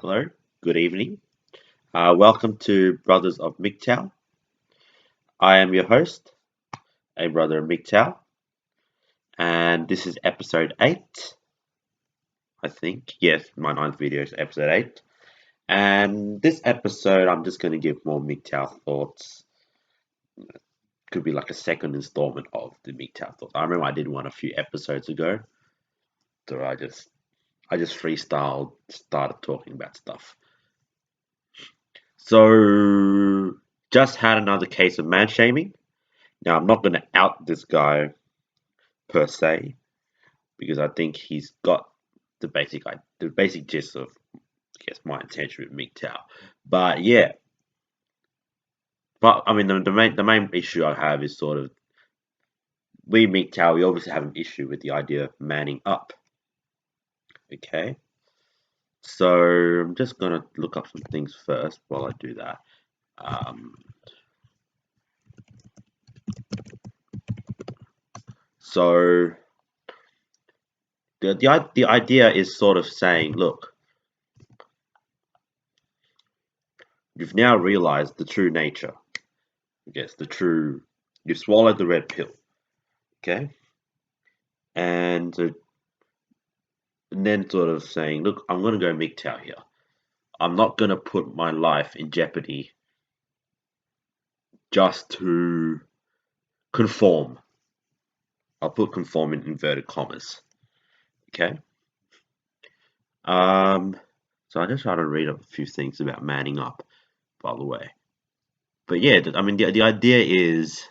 Hello, good evening. Welcome to Brothers of MGTOW. I am your host, a brother of MGTOW, and this is episode 8, I think. Yes, my ninth video is episode 8. And this episode, I'm just going to give more MGTOW thoughts. Could be like a second installment of the MGTOW thoughts. I remember I did one a few episodes ago, so I just freestyled, started talking about stuff. So, just had another case of man shaming. Now, I'm not going to out this guy per se because I think he's got the basic gist of I guess my intention with MGTOW. But yeah, but I mean the main issue I have is sort of we MGTOW we obviously have an issue with the idea of manning up. Okay, so I'm just gonna look up some things first while I do that. Um, so the idea is sort of saying, look, you've now realized the true nature. I guess you swallowed the red pill. Okay, and then sort of saying, look, I'm going to go MGTOW here. I'm not going to put my life in jeopardy just to conform. I'll put conform in inverted commas. Okay. Um. So I just try to read up a few things about manning up, by the way. But yeah, I mean, the idea is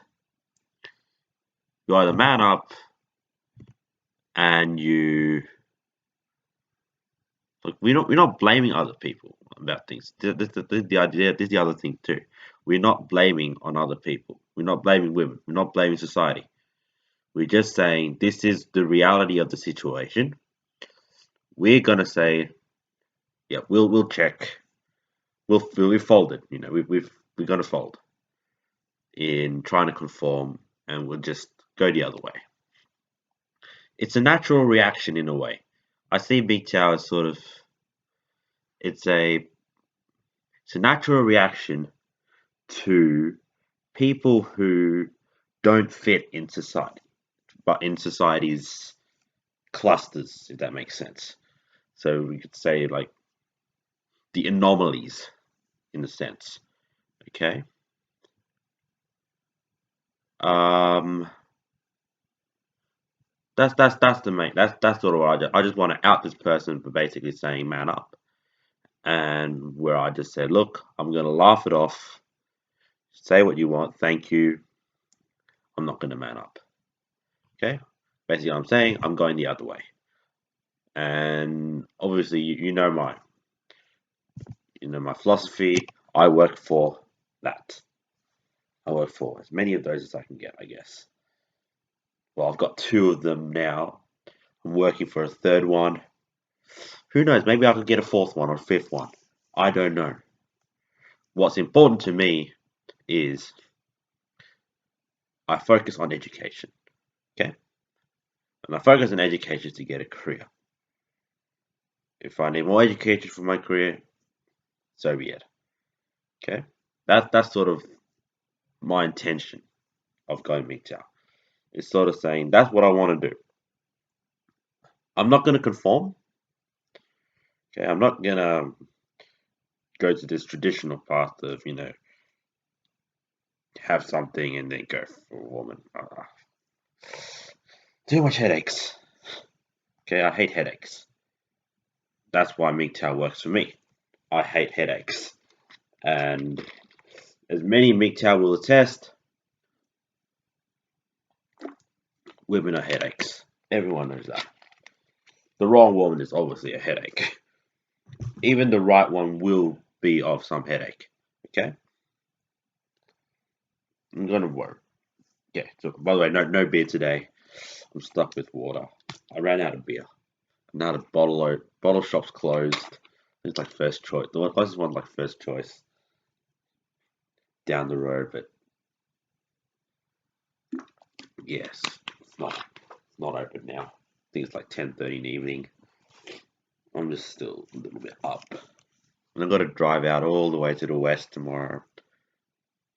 you either man up and you like we're not blaming other people about things. The idea. This is the other thing too. We're not blaming on other people. We're not blaming women. We're not blaming society. We're just saying this is the reality of the situation. We're gonna say, yeah, we'll check. We'll fold it. You know, we're gonna fold in trying to conform, and we'll just go the other way. It's a natural reaction in a way. I see Big Tower as sort of it's a it's a natural reaction to people who don't fit in society, but in society's clusters, if that makes sense. So we could say like the anomalies in a sense. Okay. Um, that's the main. That's sort of what I just want to out this person for basically saying man up, and where I just said, look, I'm gonna laugh it off. Say what you want. Thank you. I'm not gonna man up. Okay. Basically, I'm saying I'm going the other way, and obviously, you know my philosophy. I work for that. I work for as many of those as I can get, I guess. Well, I've got two of them now. I'm working for a third one. Who knows? Maybe I could get a fourth one or a fifth one. I don't know. What's important to me is I focus on education. Okay? And I focus on education to get a career. If I need more education for my career, so be it. Okay? That's sort of my intention of going MGTOW. It's sort of saying that's what I want to do. I'm not going to conform. Okay, I'm not going to go to this traditional path of have something and then go for a woman. Too much headaches. Okay, I hate headaches. That's why MGTOW works for me. I hate headaches. And as many MGTOW will attest, women are headaches. Everyone knows that. The wrong woman is obviously a headache. Even the right one will be of some headache. Okay? I'm gonna work. Yeah, so by the way, no beer today. I'm stuck with water. I ran out of beer. Now the bottle shop's closed. It's like first choice. The closest one's like first choice down the road, but yes, it's not open now. I think it's like 10:30 in the evening. I'm just still a little bit up. And I've got to drive out all the way to the west tomorrow.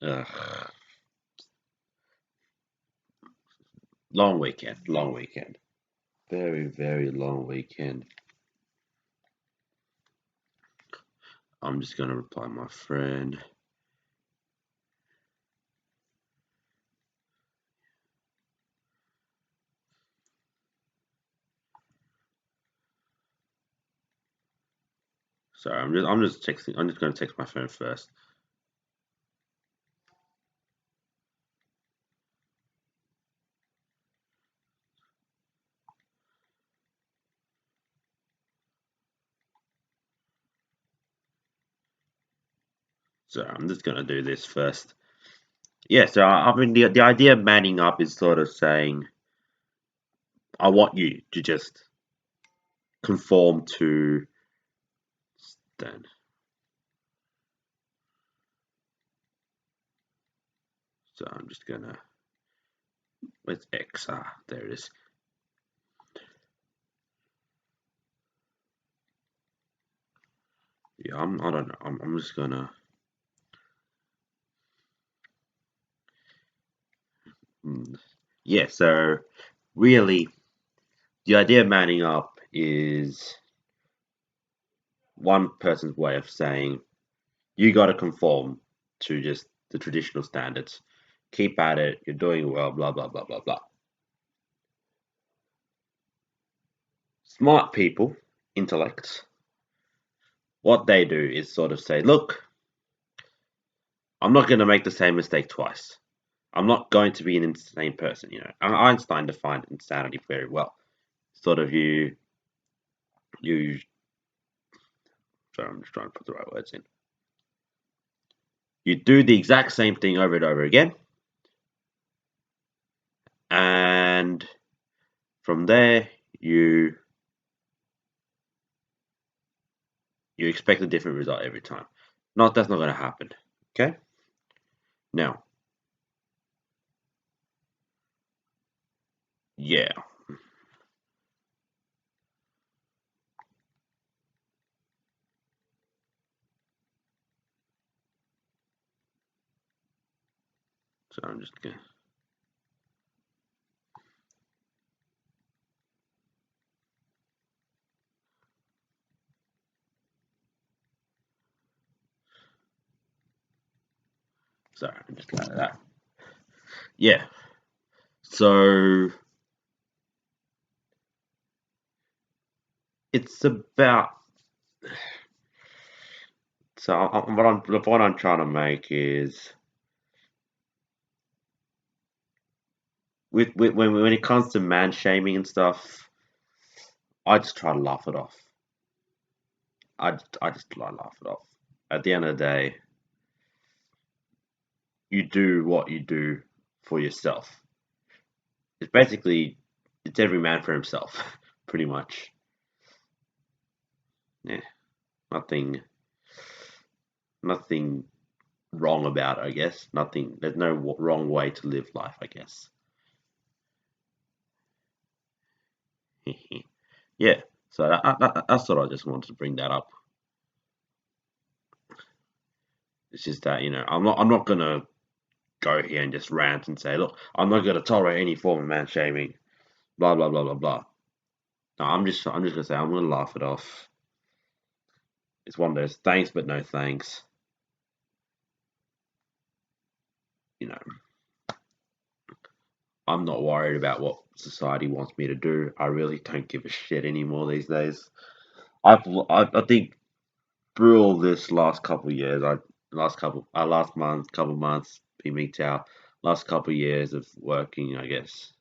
Ugh. Long weekend, long weekend. Very, very long weekend. I'm just going to reply to my friend. Sorry, I'm just texting. I'm just going to text my phone first. So I'm just going to do this first. Yeah, so I mean, the idea of manning up is sort of saying, I want you to just conform to stand. So I'm just going to, where's X? Ah, there it is. Yeah, I don't know. I'm just going to, yeah, so really, the idea of manning up is one person's way of saying, you got to conform to just the traditional standards. Keep at it. You're doing well. Blah blah blah blah blah. Smart people, intellects, what they do is sort of say, look, I'm not going to make the same mistake twice. I'm not going to be an insane person. You know, Einstein defined insanity very well. Sort of you. Sorry, I'm just trying to put the right words in. You do the exact same thing over and over again, and from there you expect a different result every time. Not that's not going to happen. Okay. Now, yeah. So I'm just gonna. Sorry, I'm just like that. Yeah. So it's about. So the point I'm trying to make is when it comes to man shaming and stuff, I just try to laugh it off. I just try to laugh it off. At the end of the day, you do what you do for yourself. It's basically it's every man for himself, pretty much. Yeah, nothing nothing wrong about it, I guess. Nothing. There's no wrong way to live life, I guess. Yeah. So that's what I just wanted to bring that up. It's just that I'm not gonna go here and just rant and say, look, I'm not gonna tolerate any form of man shaming, blah blah blah blah blah. No, I'm just gonna say I'm gonna laugh it off. It's one of those thanks but no thanks. You know, I'm not worried about what society wants me to do. I really don't give a shit anymore these days. I think through all this last couple of years, last month, couple months, MGTOW, last couple of years of working, I guess,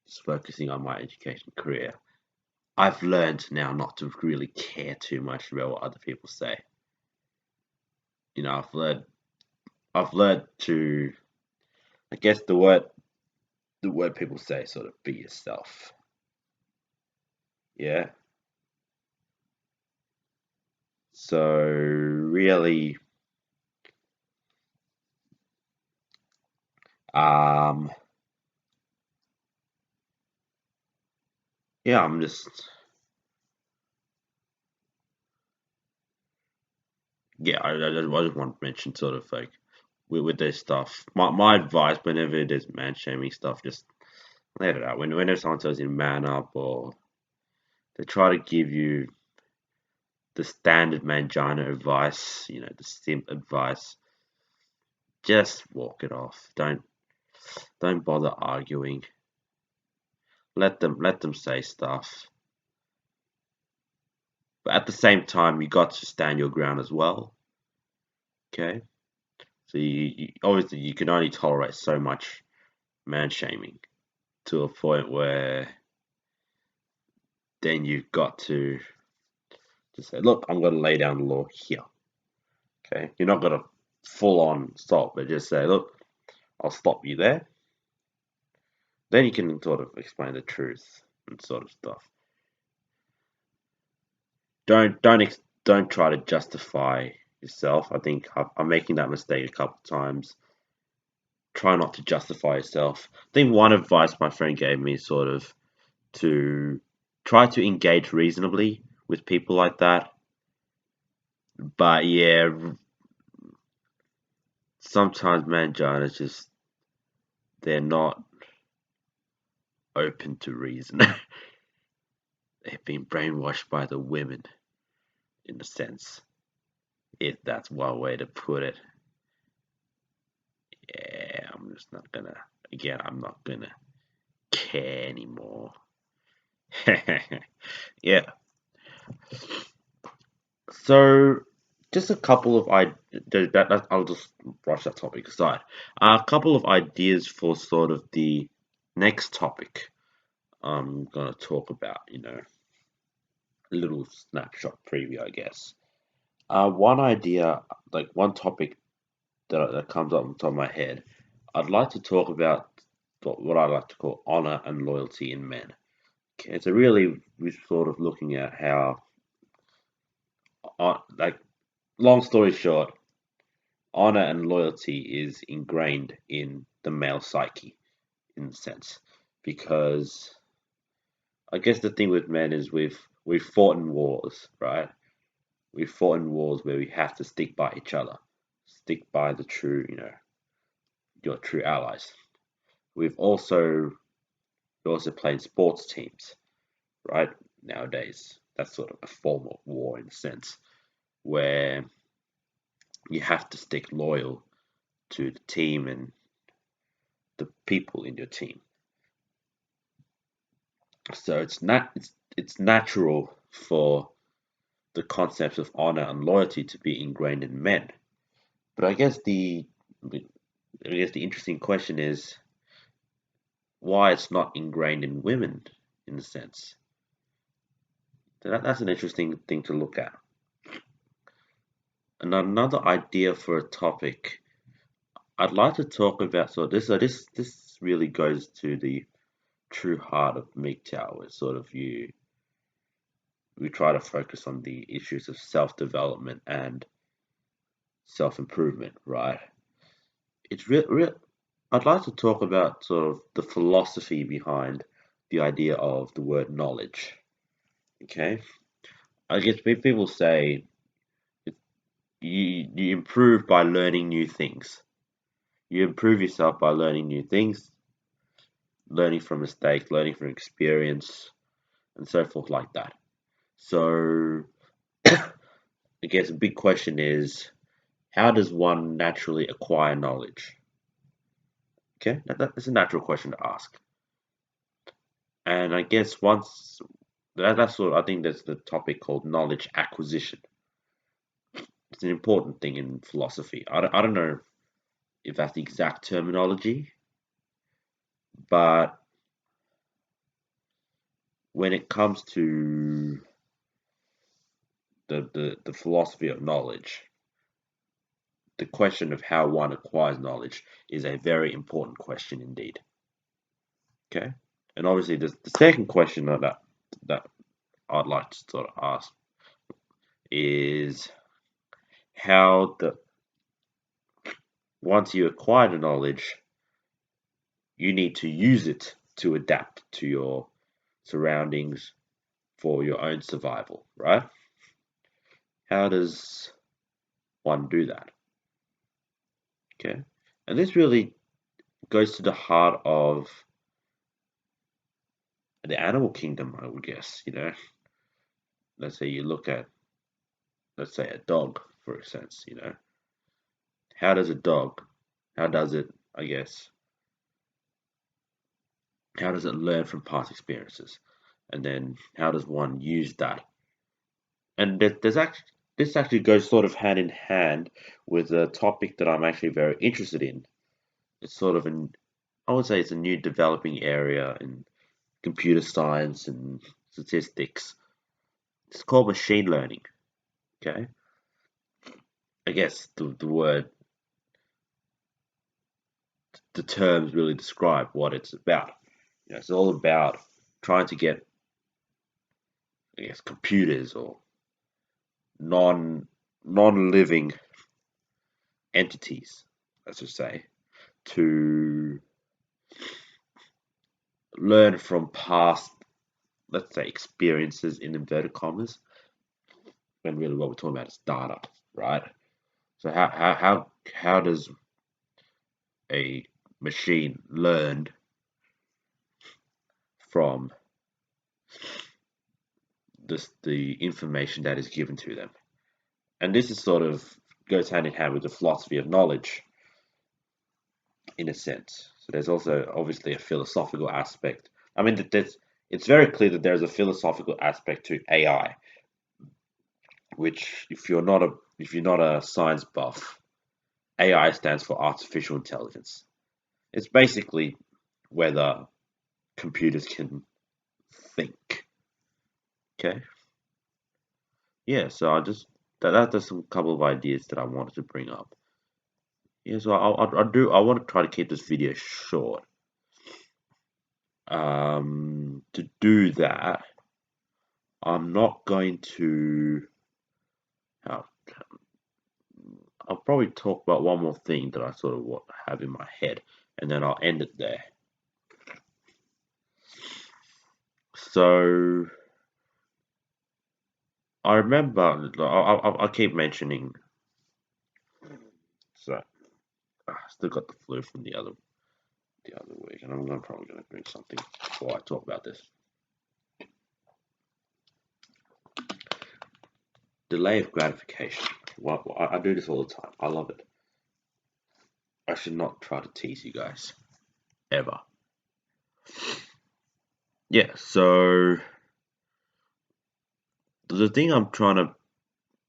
just focusing on my education career, I've learned now not to really care too much about what other people say. I've learned to, I guess the word people say, sort of be yourself. Yeah. So really, um, yeah, I'm just yeah, I just want to mention sort of like with this stuff. My advice whenever there's man shaming stuff, just let it out. Whenever someone tells you man up or they try to give you the standard mangina advice, the simp advice, just walk it off. Don't bother arguing. Let them say stuff. But at the same time, you got to stand your ground as well. Okay, so obviously you can only tolerate so much man shaming to a point where then you've got to just say, look, I'm going to lay down the law here. Okay, you're not going to full on stop, but just say, look, I'll stop you there. Then you can sort of explain the truth and sort of stuff. Don't try to justify yourself. I think I'm making that mistake a couple of times. Try not to justify yourself. I think one advice my friend gave me is sort of to try to engage reasonably with people like that. But yeah, sometimes manginas just they're not open to reason. They've been brainwashed by the women, in a sense, if that's one way to put it. Yeah, I'm just not gonna. Again, I'm not gonna care anymore. Yeah. So, just a couple of I'll just brush that topic aside. A couple of ideas for sort of the next topic I'm gonna talk about. A little snapshot preview, I guess. One idea, like one topic that comes up on top of my head, I'd like to talk about what I like to call honor and loyalty in men. Okay, so really, we're sort of looking at how, like, long story short, honor and loyalty is ingrained in the male psyche, in a sense, because I guess the thing with men is we've fought in wars, right? We've fought in wars where we have to stick by each other, stick by the true, your true allies. We've also played sports teams, right? Nowadays, that's sort of a form of war in a sense, where you have to stick loyal to the team and the people in your team. So it's natural for the concepts of honor and loyalty to be ingrained in men. But I guess the interesting question is why it's not ingrained in women in a sense. So that's an interesting thing to look at. And another idea for a topic I'd like to talk about. So this really goes to the true heart of MGTOW. It's sort of we try to focus on the issues of self development and self improvement, right? It's I'd like to talk about sort of the philosophy behind the idea of the word knowledge. Okay, I guess people say you improve by learning new things. You improve yourself by learning new things, learning from mistakes, learning from experience, and so forth like that. So I guess a big question is how does one naturally acquire knowledge? Okay, that's a natural question to ask. And I guess once that's what I think that's the topic called knowledge acquisition. It's an important thing in philosophy. I don't know if that's the exact terminology, but when it comes to the philosophy of knowledge, the question of how one acquires knowledge is a very important question indeed. Okay, and obviously the second question that I'd like to sort of ask is how the once you acquire the knowledge, you need to use it to adapt to your surroundings for your own survival, right? How does one do that? Okay, and this really goes to the heart of the animal kingdom, I would guess. Let's say you look at, let's say, a dog, for instance. How does a dog, how does it, I guess, how does it learn from past experiences? And then how does one use that? And this actually goes sort of hand in hand with a topic that I'm actually very interested in. It's sort of I would say it's a new developing area in computer science and statistics. It's called machine learning. Okay, I guess the terms really describe what it's about. It's all about trying to get, I guess, computers or non living entities, let's just say, to learn from past, let's say, experiences in inverted commas, when really what we're talking about is data, right? So how does a machine learn from the information that is given to them? And this is sort of goes hand in hand with the philosophy of knowledge, in a sense. So there's also obviously a philosophical aspect. I mean, it's very clear that there's a philosophical aspect to AI, which if you're not a science buff, AI stands for artificial intelligence. It's basically whether computers can think. Okay. Yeah. So that's some couple of ideas that I wanted to bring up. Yeah. So I want to try to keep this video short. To do that, I'm not going to. How I'll probably talk about one more thing that I sort of have in my head, and then I'll end it there. So I remember I keep mentioning. So I still got the flu from the other week, and I'm probably going to drink something before I talk about this. Delay of gratification. Well, I do this all the time. I love it. I should not try to tease you guys ever. Yeah. So the thing I'm trying to,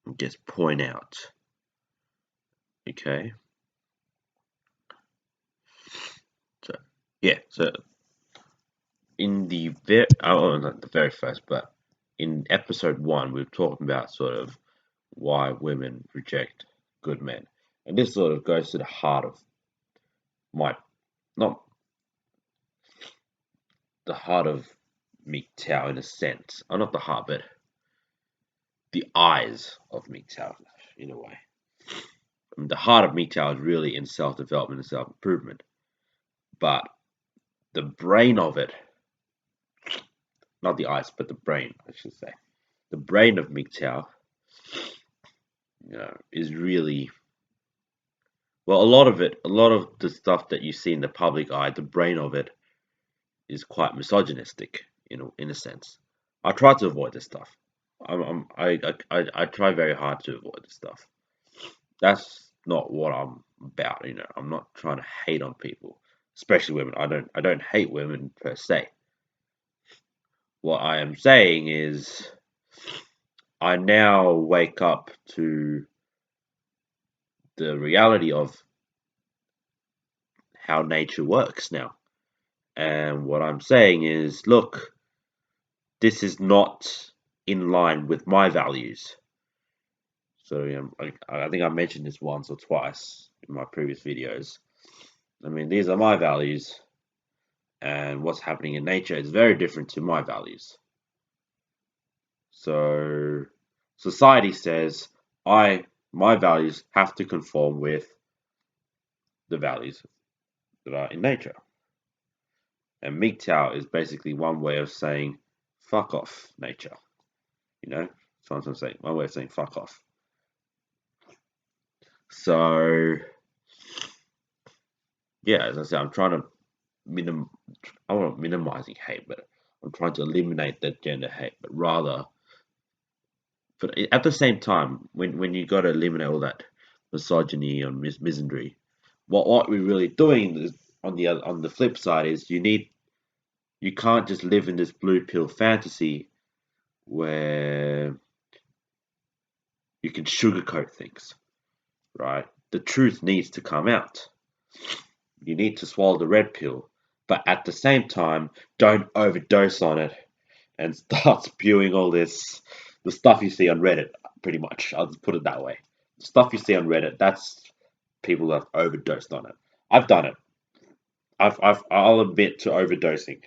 I guess, point out. Okay. So yeah. So in the not the very first, but in episode 1, we were talking about sort of why women reject good men, and this sort of goes to the heart of my, not the heart of MGTOW in a sense, or not the heart, but the eyes of MGTOW in a way. I mean, the heart of MGTOW is really in self-development and self-improvement, but the brain of it, not the eyes, but the brain, I should say, the brain of MGTOW, is really, well, a lot of the stuff that you see in the public eye, the brain of it is quite misogynistic, in a sense. I try to avoid this stuff. I try very hard to avoid this stuff. That's not what I'm about. I'm not trying to hate on people, especially women. I don't hate women per se. What I am saying is, I now wake up to the reality of how nature works now. And what I'm saying is, look, this is not in line with my values. So I think I mentioned this once or twice in my previous videos. I mean, these are my values, and what's happening in nature is very different to my values. So society says my values have to conform with the values that are in nature. And MGTOW is basically one way of saying fuck off nature. That's what I'm saying. One way of saying fuck off. So yeah, as I said, I'm trying to minim. I'm not minimizing hate, but I'm trying to eliminate that gender hate. But rather, but at the same time, when you got to eliminate all that misogyny and misandry, what we're really doing is, on the flip side, is you can't just live in this blue pill fantasy where you can sugarcoat things, right? The truth needs to come out. You need to swallow the red pill, but at the same time, don't overdose on it and start spewing all this, the stuff you see on Reddit, pretty much. I'll just put it that way. The stuff you see on Reddit, that's people that have overdosed on it. I've done it. I'll admit to overdosing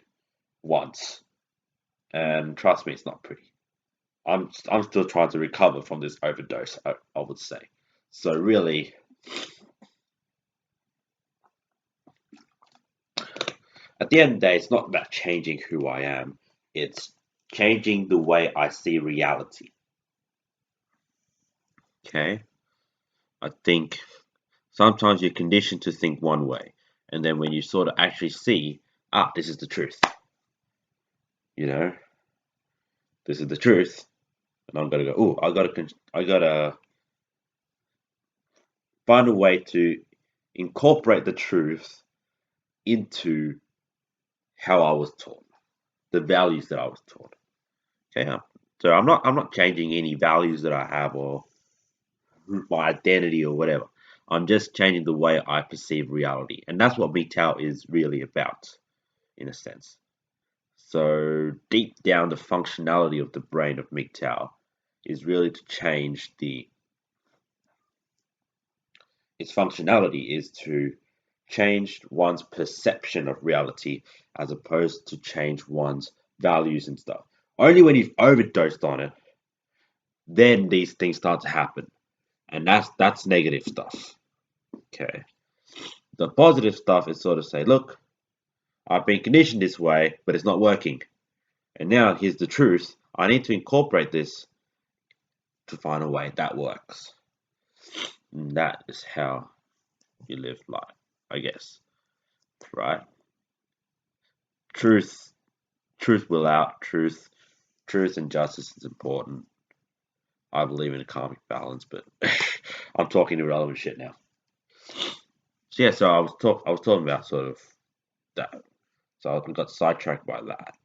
once, and trust me, it's not pretty. I'm still trying to recover from this overdose. I would say. So really, at the end of the day, it's not about changing who I am. It's changing the way I see reality. Okay, I think sometimes you're conditioned to think one way, and then when you sort of actually see, this is the truth. You know, this is the truth, and I'm gonna go. Oh, I gotta find a way to incorporate the truth into how I was taught, the values that I was taught. Okay, so I'm not changing any values that I have or my identity or whatever. I'm just changing the way I perceive reality, and that's what MGTOW is really about, in a sense. So deep down, the functionality of the brain of MGTOW is really to change the its functionality is to change one's perception of reality as opposed to change one's values and stuff. Only when you've overdosed on it, then these things start to happen, and that's negative stuff. Okay, the positive stuff is sort of say, look, I've been conditioned this way, but it's not working, and now here's the truth. I need to incorporate this to find a way that works. And that is how you live life, I guess. Right? Truth, truth will out. Truth and justice is important. I believe in a karmic balance, but I'm talking irrelevant shit now. So yeah, so I was talking about sort of that. So I got sidetracked by that.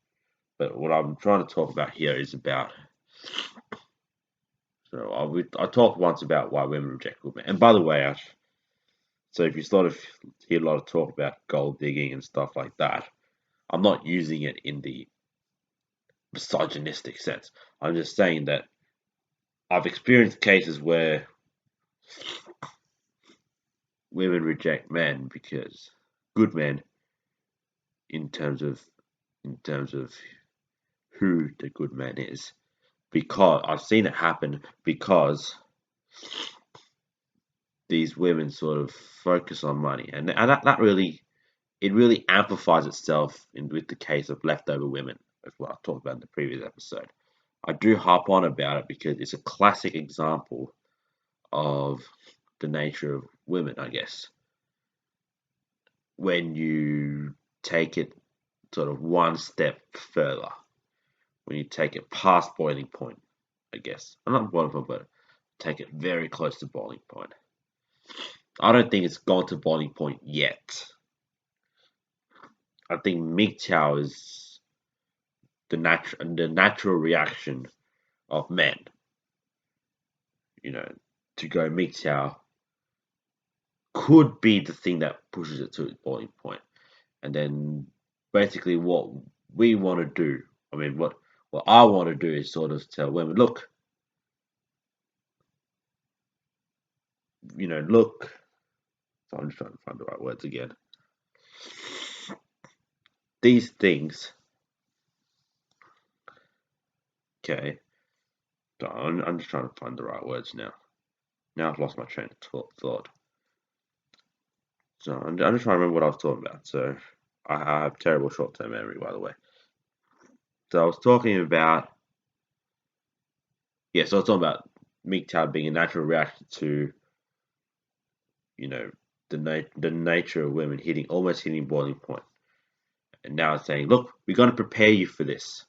But what I'm trying to talk about here is about. So I talked once about why women reject good men. And by the way, so if you sort of hear a lot of talk about gold digging and stuff like that, I'm not using it in the misogynistic sense. I'm just saying that I've experienced cases where women reject men because good men, in terms of in terms of who the good man is, because I've seen it happen because these women sort of focus on money, and that really it really amplifies itself with the case of leftover women, as what I talked about in the previous episode. I do harp on about it because it's a classic example of the nature of women, I guess. When you take it sort of one step further, when you take it past boiling point, I guess. I'm not boiling point, but take it very close to boiling point. I don't think it's gone to boiling point yet. I think MGTOW is the natural reaction of men, you know, to go MGTOW could be the thing that pushes it to its boiling point. And then basically what we want to do, I mean, what I want to do is sort of tell women, look, look. So I'm just trying to find the right words again. These things, okay. So I'm just trying to find the right words now. Now I've lost my train of thought. So I'm just trying to remember what I was talking about. So I have terrible short-term memory, by the way. So I was talking about, yeah. So I was talking about MGTOW being a natural reaction to the nature of women almost hitting boiling point, and now it's saying, look, we're going to prepare you for this.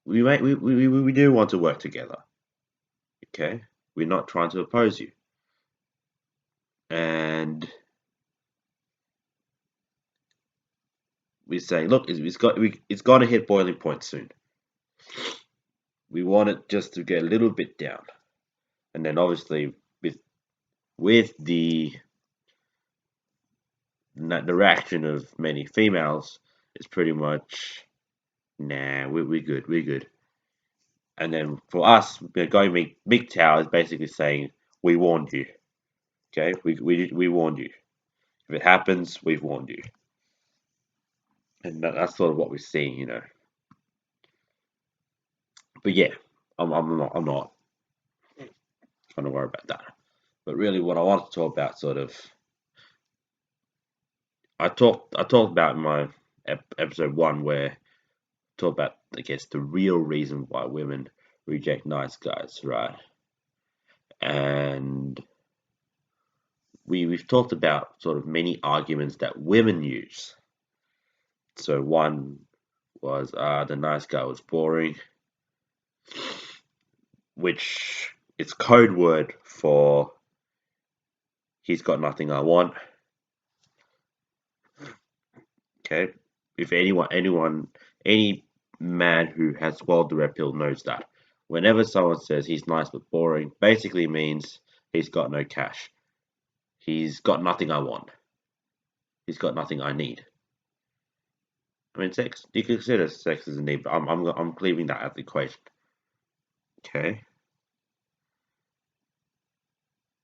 We do want to work together. Okay, we're not trying to oppose you, and we say, look, it's got to hit boiling point soon. We want it just to get a little bit down, and then obviously with the reaction of many females, it's pretty much, nah, we're good, we're good. And then for us, going MGTOW is basically saying, we warned you. Okay, we warned you. If it happens, we've warned you. And that's sort of what we're seeing. But yeah, I'm not trying to worry about that. But really, what I want to talk about, sort of, I talked about in my episode 1, where I talk about, I guess, the real reason why women reject nice guys, right? And we've talked about sort of many arguments that women use. So one was, the nice guy was boring, which is code word for he's got nothing I want. Okay, if any man who has swallowed the red pill knows that. Whenever someone says he's nice but boring, basically means he's got no cash. He's got nothing I want. He's got nothing I need. I mean, sex. You can consider sex as a need, but I'm leaving that out of the equation. Okay,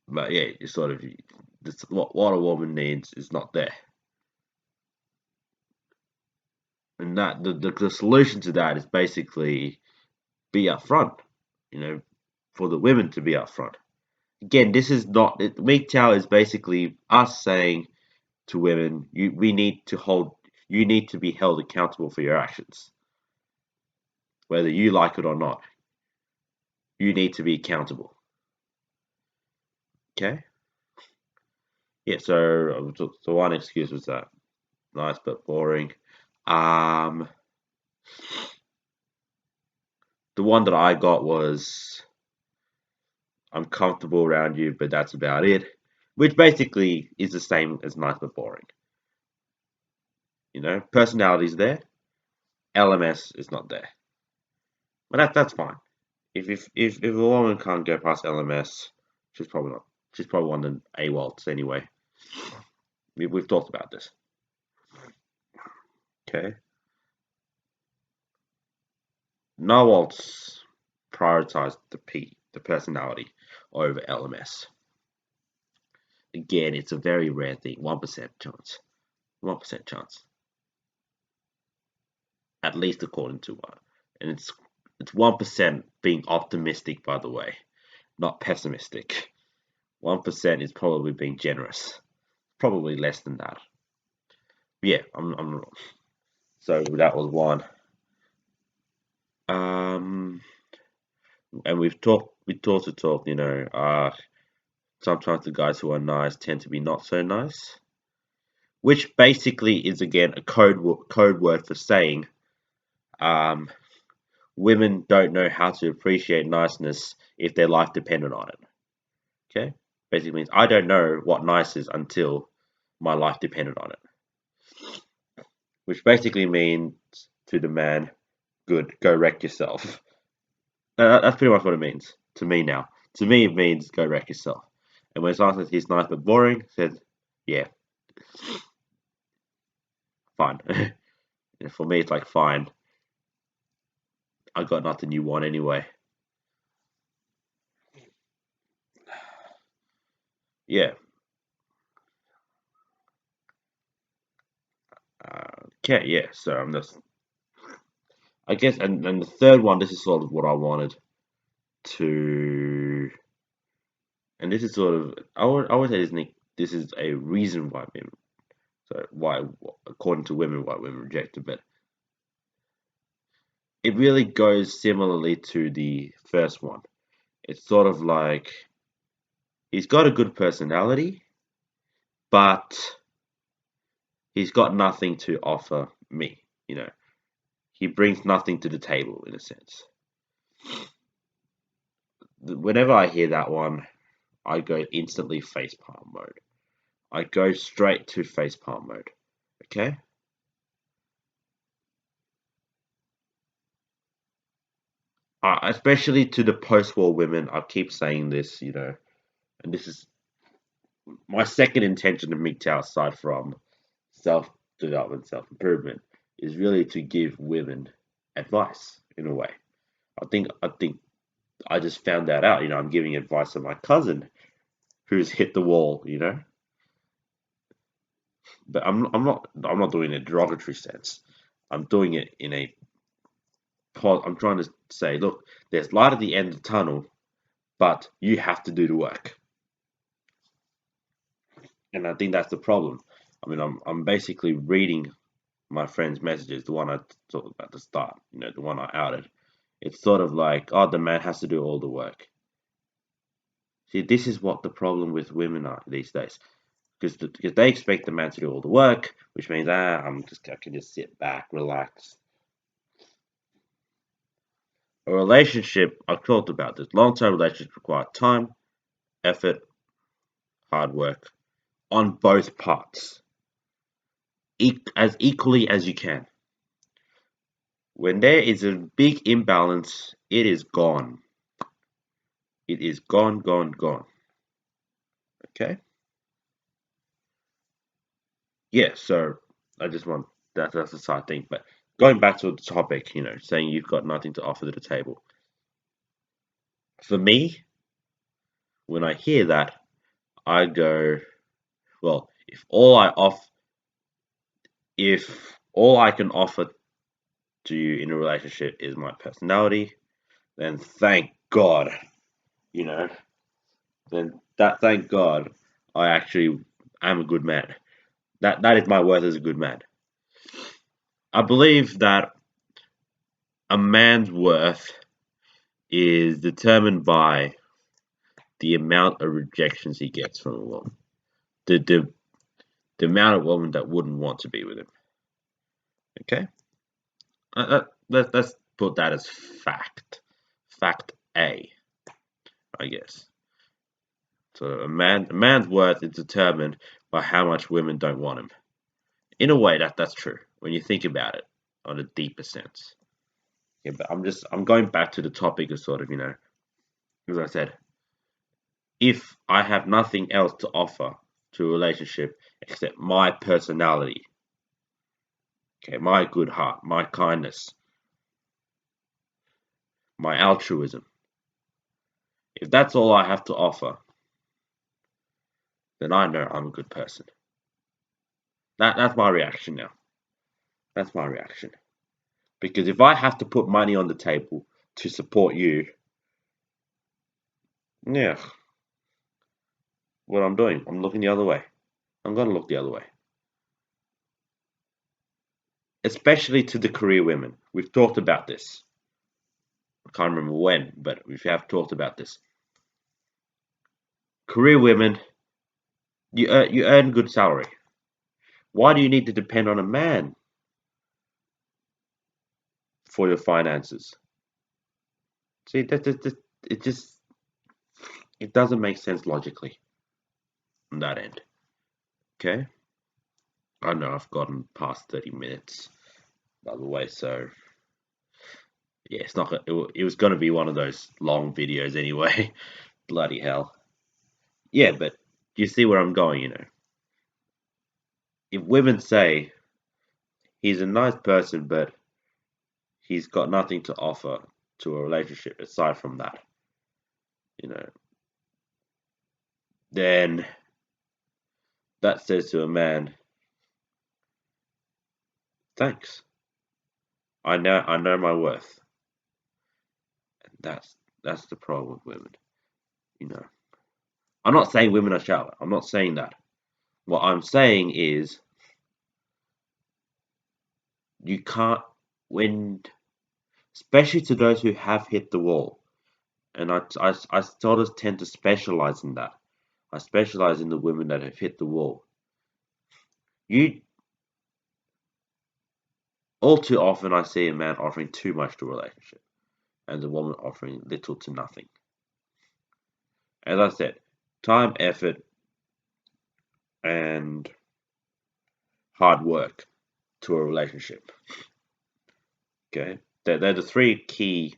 but yeah, it's sort of what a woman needs is not there, and that the solution to that is basically be upfront. You know, for the women to be upfront. Again, this is not MGTOW is basically us saying to women, you need to be held accountable for your actions, whether you like it or not. You need to be accountable. Okay. Yeah. So one excuse was that nice but boring. Um, the one that I got was, I'm comfortable around you, but that's about it, which basically is the same as nice but boring. Personality's there, LMS is not there, but that's fine. If a woman can't go past LMS, she's probably not. She's probably one of the AWOLs anyway. We've talked about this. Okay. NAWALTs prioritize the personality over LMS. Again, it's a very rare thing. 1% chance. 1% chance. At least according to one. And it's 1% being optimistic, by the way, not pessimistic. 1% is probably being generous. Probably less than that. But yeah, I'm wrong. So that was one. And we also talked, sometimes the guys who are nice tend to be not so nice, which basically is again a code word for saying, women don't know how to appreciate niceness if their life depended on it. Okay, basically means I don't know what nice is until my life depended on it, which basically means to the man, good, go wreck yourself. That's pretty much what it means to me now. To me, it means go wreck yourself. And when someone says he's nice but boring, says, yeah, fine. For me, it's like, fine. I got nothing you want anyway. Yeah. Okay, yeah. So I'm just, I guess, and the third one, this is sort of what I wanted to, and this is sort of, I would say this is a reason why women, so why, according to women, why women reject it, but it really goes similarly to the first one. It's sort of like He's got a good personality, but he's got nothing to offer me. He brings nothing to the table in a sense. Whenever I hear that one, I go instantly facepalm mode. I go straight to facepalm mode. Okay? Especially to the post-war women, I keep saying this, and this is my second intention of MGTOW aside from self-development, self-improvement, is really to give women advice in a way. I think I just found that out. I'm giving advice to my cousin who's hit the wall. But I'm not doing it in a derogatory sense. I'm doing it in a I'm trying to say, look, there's light at the end of the tunnel, but you have to do the work. And I think that's the problem. I mean, I'm basically reading my friend's messages, the one I talked about at the start, the one I outed. It's sort of like, oh, the man has to do all the work. See, this is what the problem with women are these days. Because they expect the man to do all the work, which means I can just sit back, relax. A relationship, I've talked about this. Long-term relationships require time, effort, hard work on both parts, as equally as you can. When there is a big imbalance, it is gone. It is gone, gone, gone. Okay? Yeah, so I just want that's a side thing. But going back to the topic, saying you've got nothing to offer to the table. For me, when I hear that, I go, well, if all I can offer to you in a relationship is my personality, then thank God, you know, thank God I actually am a good man. That is my worth as a good man. I believe that a man's worth is determined by the amount of rejections he gets from a woman. The amount of women that wouldn't want to be with him. Okay? Let's put that as fact. Fact A, I guess. So a man's worth is determined by how much women don't want him. In a way, that's true when you think about it on a deeper sense. Yeah, but I'm going back to the topic of sort of, as I said, if I have nothing else to offer to a relationship except my personality, okay, my good heart, my kindness, my altruism, if that's all I have to offer, then I know I'm a good person. That's my reaction now. That's my reaction. Because if I have to put money on the table to support you, yeah, what I'm doing, I'm looking the other way. I'm going to look the other way. Especially to the career women. We've talked about this. I can't remember when, but we have talked about this. Career women, you earn good salary. Why do you need to depend on a man for your finances? See, it just it doesn't make sense logically on that end. Okay, I know I've gotten past 30 minutes, by the way, so yeah, it's not. It was going to be one of those long videos anyway. Bloody hell. Yeah, but you see where I'm going, If women say he's a nice person, but he's got nothing to offer to a relationship aside from that, you know, then that says to a man, thanks. I know my worth. And that's the problem with women, you know. I'm not saying women are shallow. I'm not saying that. What I'm saying is you can't when especially to those who have hit the wall. And I sort of tend to specialize in that. I specialize in the women that have hit the wall. You All too often I see a man offering too much to a relationship and the woman offering little to nothing. As I said, time, effort, and hard work to a relationship. Okay? They're the three key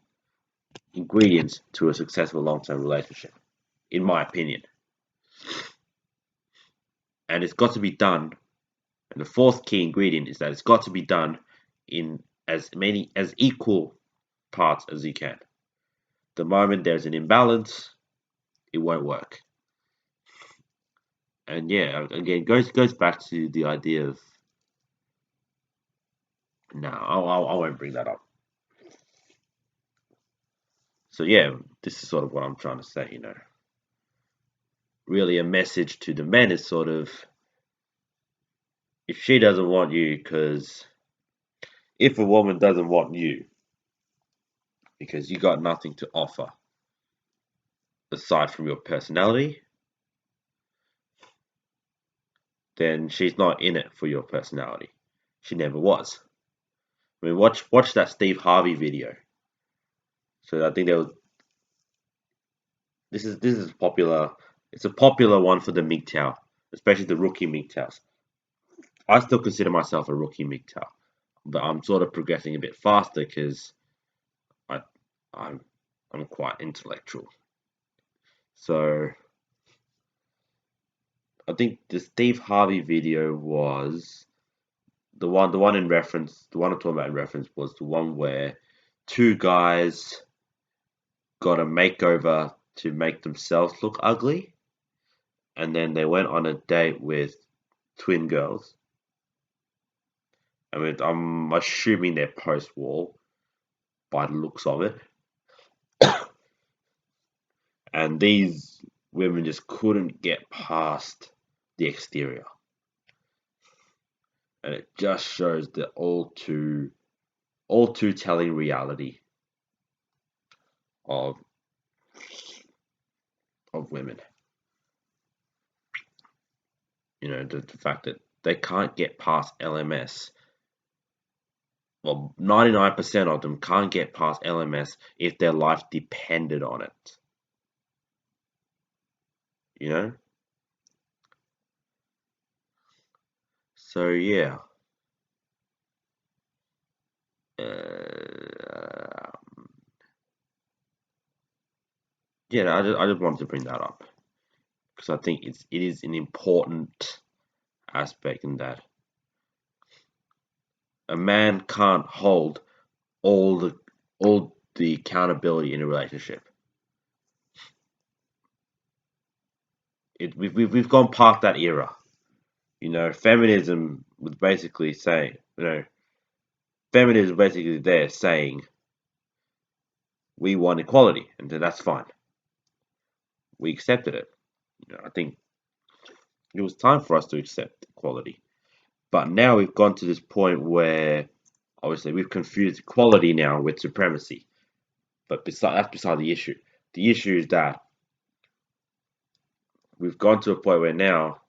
ingredients to a successful long-term relationship, in my opinion. And it's got to be done. And the fourth key ingredient is that it's got to be done in as equal parts as you can. The moment there's an imbalance, it won't work. And yeah, again, goes back to the idea of no, I won't bring that up. So yeah, this is sort of what I'm trying to say. Really a message to the men is sort of, if she doesn't want you, because if a woman doesn't want you because you got nothing to offer aside from your personality, then she's not in it for your personality. She never was. I mean, watch that Steve Harvey video. So I think there was this is popular. It's a popular one for the MGTOW, especially the rookie MGTOWs. I still consider myself a rookie MGTOW, but I'm sort of progressing a bit faster because I I'm I'm quite intellectual. So I think the Steve Harvey video was the one in reference. The one I'm talking about in reference was the one where two guys got a makeover to make themselves look ugly, and then they went on a date with twin girls. I mean, I'm assuming they're post-war by the looks of it, and these women just couldn't get past the exterior, and it just shows the all too telling reality of women. The fact that they can't get past LMS. Well, 99% of them can't get past LMS if their life depended on it. You know? So, yeah. Uh, yeah, I just wanted to bring that up because I think it is an important aspect in that a man can't hold all the accountability in a relationship. We've gone past that era. Feminism was basically saying, feminism basically there saying we want equality, and that's fine. We accepted it. I think it was time for us to accept equality. But now we've gone to this point where obviously we've confused equality now with supremacy. But that's beside the issue. The issue is that we've gone to a point where now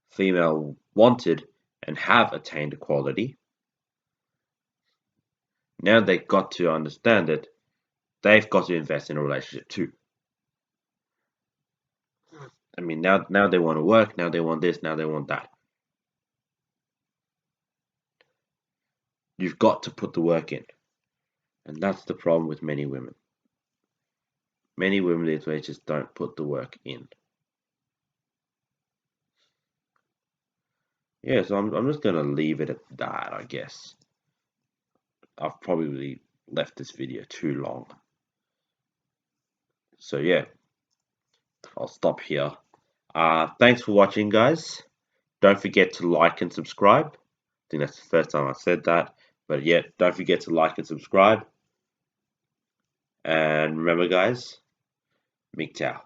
female wanted and have attained equality. Now they've got to understand that they've got to invest in a relationship too. I mean, now they want to work, now they want this, now they want that. You've got to put the work in. And that's the problem with many women. Many women these days just don't put the work in. Yeah, so I'm just going to leave it at that, I guess. I've probably left this video too long. So yeah, I'll stop here. Thanks for watching, guys. Don't forget to like and subscribe. I think that's the first time I've said that. But yeah, don't forget to like and subscribe. And remember, guys, MGTOW.